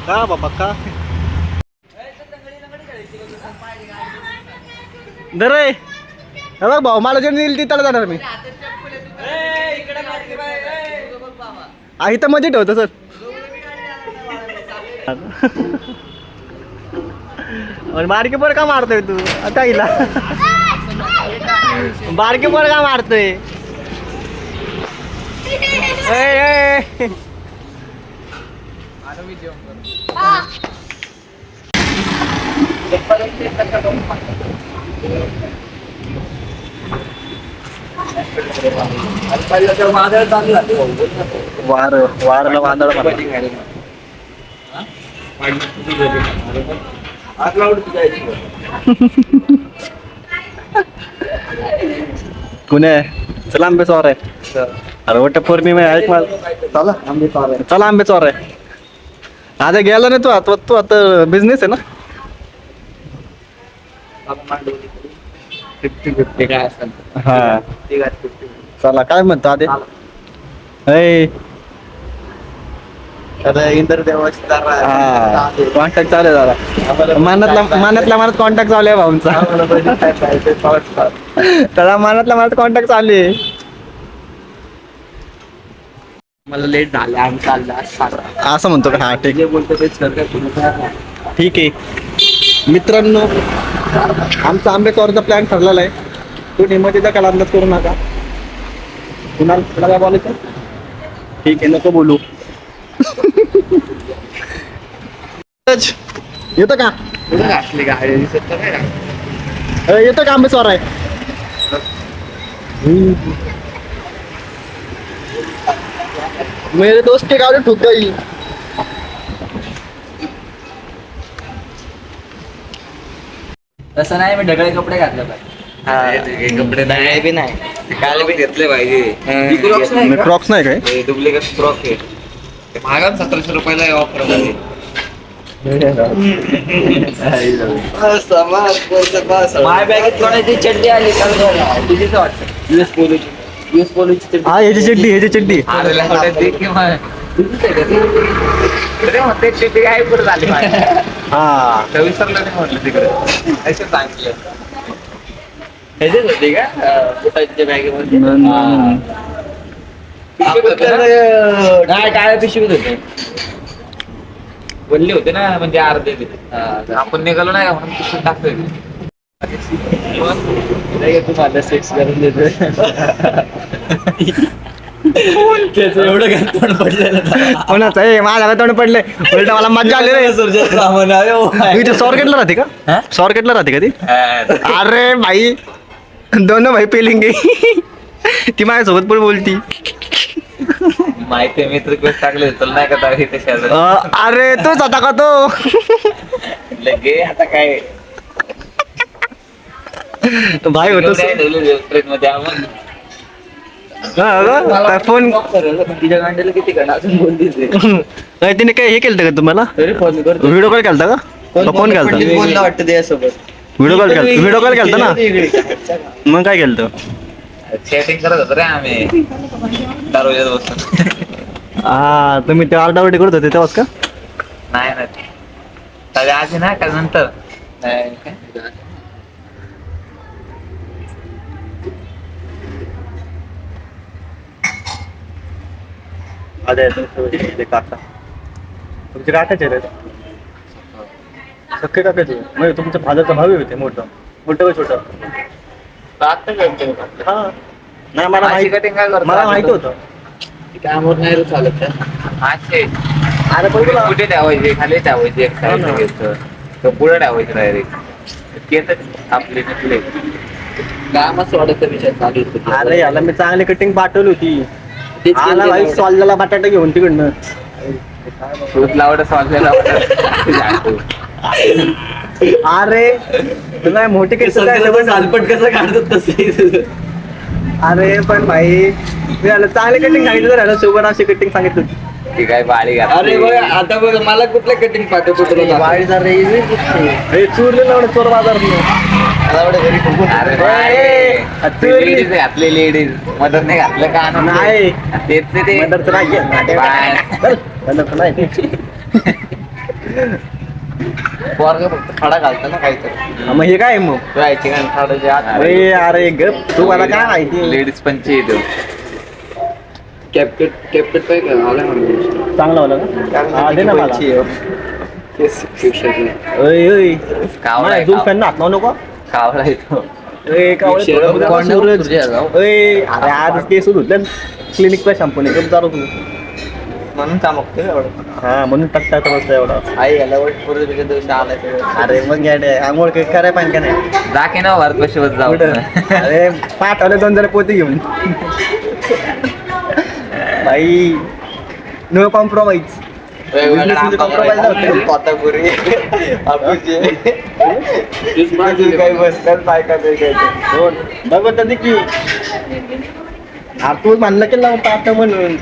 का बाबा का दर रे बघ भाऊ मला जे नेईल तिथं जाणार मी इथं मध्ये ठेवतो सर बारकी पोर का मारतोय तू आता हिला बारकी पोर का मारतोय वारला वादळ कुणे चला आंबे चोर आहे अरे वट पौर्णिमा ऐक मला चला आंबे चोर आहे आता गेला नाही तू आता बिझनेस आहे ना 50-50 काय असेल हा चला काय म्हणतो आधी इंदर देवाची कॉन्टॅक्ट चालू आहे मनातल्या मनात कॉन्टॅक्ट चालू आहे भाऊंचा त्याला मनातल्या मनात कॉन्टॅक्ट चालू आहे मला लेट झाले आम्ही चालला असं म्हणतो का हा ठीक जे बोलतो तेच कर ठीक आहे मित्रांनो आमचा आंबे चोरचा प्लॅन ठरलेला आहे तो निमतीचा काल अंदाज करू नका कुणाला काय बोलायचं ठीक आहे नको बोलू येतं का घातली गाडी दिसत नाही येतं का आंबे चोर आहे मेरे दोस्त के गाड़ी ठुक गई तसं नाही मी ढगळे कपडे घातले पाहिजे कपडे नाही बी नाही काल बी घेतले पाहिजे मी क्रॉक्स नाही काय डुप्लिकेट फ्रॉक आहे महागात 1700 रुपयाला ऑफर झाली माय बॅगेत कोणाची चड्डी आली तुझीच वाटतं यूएस पोलोची हा ह्याची चड्डी काय पुढे झाली हा विसरलं नाही म्हटलं तिकडे असं सांगितलं ह्याचीच होती का बुटाच्या बॅगेमध्ये नाही टाळ्या पिशवीत होते बोलले होते ना म्हणजे अर्धे आपण निघालो नाही का म्हणून पिशवीत टाकतोय तुम्हाला सेक्स करून देतोय एवढं काय तोंड पडलेलं कोणाचं आहे माझ्या तोंड पडले उलट मला मजा आली रे तू सॉर्केटला राहते का सॉर्केटला राहते का ती अरे भाई दोनों भाई पेलेंगे ती माझ्यासोबत पण बोलती माहिती मी तर रिक्वेस्ट टाकले तुला नाही का इथे अरे तूच आता का तो लगे आता काय भाई होतो ट्रेन मध्ये आपण फोन तिच्या गांडीला किती कण अजून बोलते तिने काय हे केलं का तुम्हाला व्हिडिओ कॉल केलता का फोन केलता वाटतं त्यासोबत व्हिडिओ कॉल केलता ना मग काय केलं चॅटिंग करत होतो रे आम्ही दरवाज्यात बसून हा तुम्ही ते आरडाओरडी करत होते तेव्हाच का नाही ना आधी ना का नंतर काका तुमचे काकाचे रे सख्खे काकाचे म्हणजे तुमच्या फादरचा भावी होते मोठं का छोटं हा नाही मला माहिती होतं त्यामुळे नाही चालत अरे पण तुला कुठे ठेवायचे खाली ठेवायचे एक साईड घ्यायचं पुढे ठेवायचं डायरेक्ट आपले नसले कामच वाढत विषय चालू अरे याला मी चांगली कटिंग पाठवली होती आला भाई सॉल्जला बटाटा घेऊन तिकडनं दूध लावड सॉल्जला अरे तुला मोठी केस सालपट कसं काढतात तसे अरे पण भाई मी याला चांगली कटिंग सांगितलं तर सोबत अशी कटिंग सांगितलं ती काय बाळी अरे बघ आता बघ मला कुठलं कटिंग पाठवतो चोरलेलं चोर बाजार घातले लेडीज मदर नाही घातलं का नाही तेच ते मदरचं नाही पोरगा फक्त खडा घालता ना काहीतरी. मग हे काय मग राहायची कारण खडाचे अरे अरे गप तू मला काय माहिती लेडीज पंच येतो. कॅप्टन काय आला म्हणून चांगला होला का हा, दे ना मला ओय ओय कावळा मला जुल्फान ना हात लावू नको कावळा येतो. ओय कावळे सूरज ओय अरे आज केस धुतले क्लिनिकला शॅम्पू नाही गप तू म्हणून चमकतो एवढं. हा म्हणून टकटा बसला एवढा आई याला पूर्वी दिवशी आलाय अरे मग गॅडे आंघोळ काही कराय पाहिजे का नाही जा की ना भारत कशी जाऊ. अरे पाठवले 2 जण पोती घेऊन भाई नो कॉम्प्रोमाइज तू म्हणलं की लावता आता म्हणून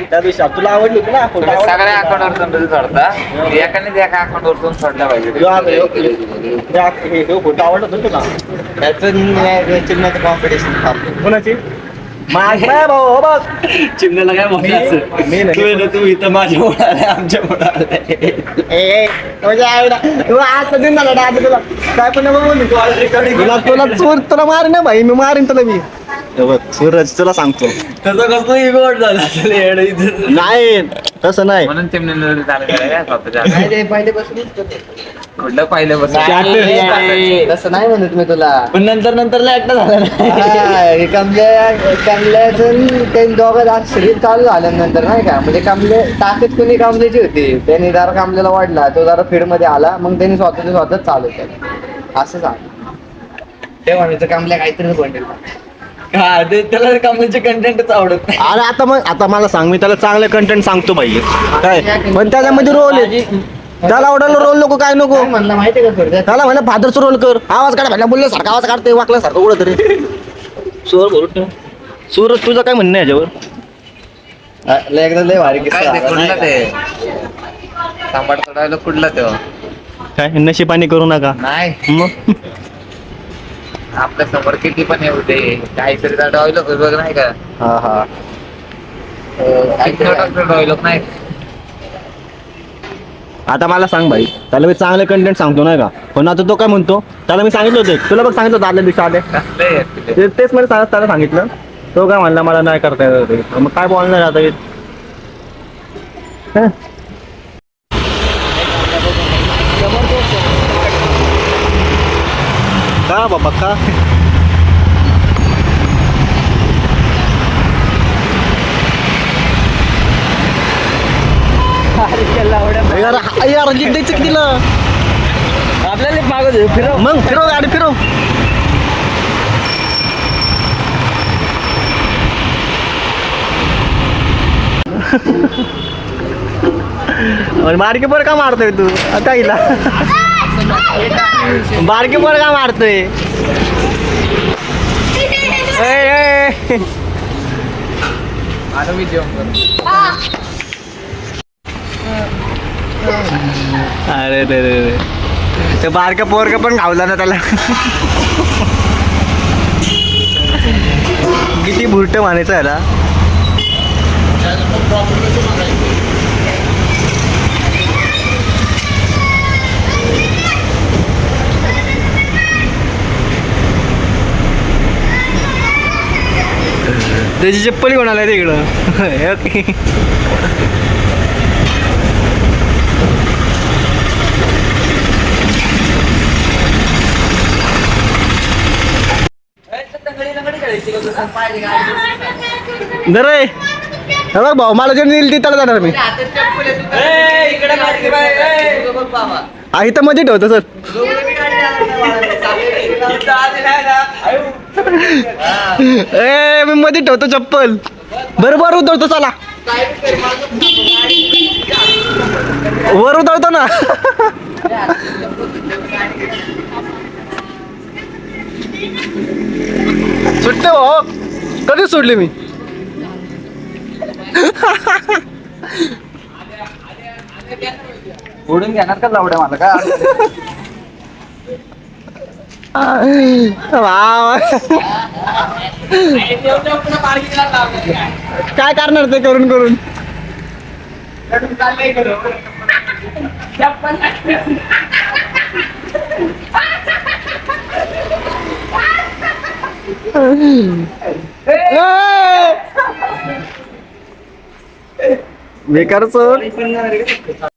त्या दिवशी तुला आवडली होती ना सगळ्या अकाउंटवर सोडता एकाने एका अकाउंटवर सोडला पाहिजे. फोटो आवडत होतो तुला त्याचं चिन्हाचं कॉम्पिटिशन कोणाची माझ नाही भाऊ हो बघ चिन्हाला काय म्हणायचं मी नाही तू इथं माझ्या मुळे आमच्या मुळे तू आज कधी झाला डान्स तुला काय पण तुला चोर तुला मार ना भाई मी मारीन तुला मी सूरज तुला सांगतो तसं कसं इगोट झालं नाही तसं नाही म्हणून चिमणी चालू करायला स्वतःच्या कुठलं पाहिलं बस तसं नाही म्हणत मी तुला पण नंतर ऍक्ट झालं कमल्याचं दोघं शरीर चालू झाल्यानंतर नाही का म्हणजे कमले ताकद कुणी कमल्याची होती त्यांनी जरा कमल्याला वाढला तो जरा फीड मध्ये आला मग त्यांनी स्वतःच चालू केलं असं झालं ते म्हणायचं कमल्या काहीतरी बनेल हा ते त्याला कमेंटचे कंटेंटच आवडत नाही. अरे आता मला सांग मी त्याला चांगले कंटेंट सांगतो भाई काय पण त्याच्यामध्ये रोल आहे त्याला आवडायला रोल नको काय नको म्हणलं माहितीये का थोडक्यात त्याला म्हणलं फादरचा रोल कर आवाज काढा म्हणलं बोलल्यासारखा आवाज काढते वाकल्यासारखं उडत रे सूर बोलत सूरज तुझं काय म्हणणं आहे याच्यावर एकदा लय भारी काय ते कुठलं ते सांबाड सोडायला कुठलं ते काय नशिबाने करू नका नाही मग आपल्या समोर किती पण येऊ दे काहीतरी डायलॉग बघ नाही का हा हा डायलॉग नाही. आता मला सांग भाई त्याला मी चांगले कंटेंट सांगतो नाही का पण आता तो काय म्हणतो त्याला मी सांगितलं होतं तुला बघ सांगितलं होतं आदल्या दिवशी आले कसलं आहे ते? तेच मला त्याला सांगितलं तो काय म्हणला मला नाही करता येत ते. मग काय बोलणार आता हे? हं? का बाबा का यार लीक द्यायचं की तिला आपल्याला मागत फिरव मग फिरव गाडी फिरव बारकी पर का मारतोय तू आता हिला बारकी पर का मारतोय आता मी जेवण करतो. अरे रे रे रे ते बारका पोरका पण घावला ना त्याला किती भुरट म्हणायचं याला त्याची चप्पल घेऊन आलाय तिकडं रे बघ भाऊ मला जे नेईल ती त्याला जाणार मी इथं मध्ये ठेवतो सर ए मी मध्ये ठेवतो चप्पल बरोबर उतरतो चला वर उतरतो ना सुटते भाऊ कधीच सोडले मी उडून घेणार का लावड्या मला का काय करणार ते करून करून बेकार चोर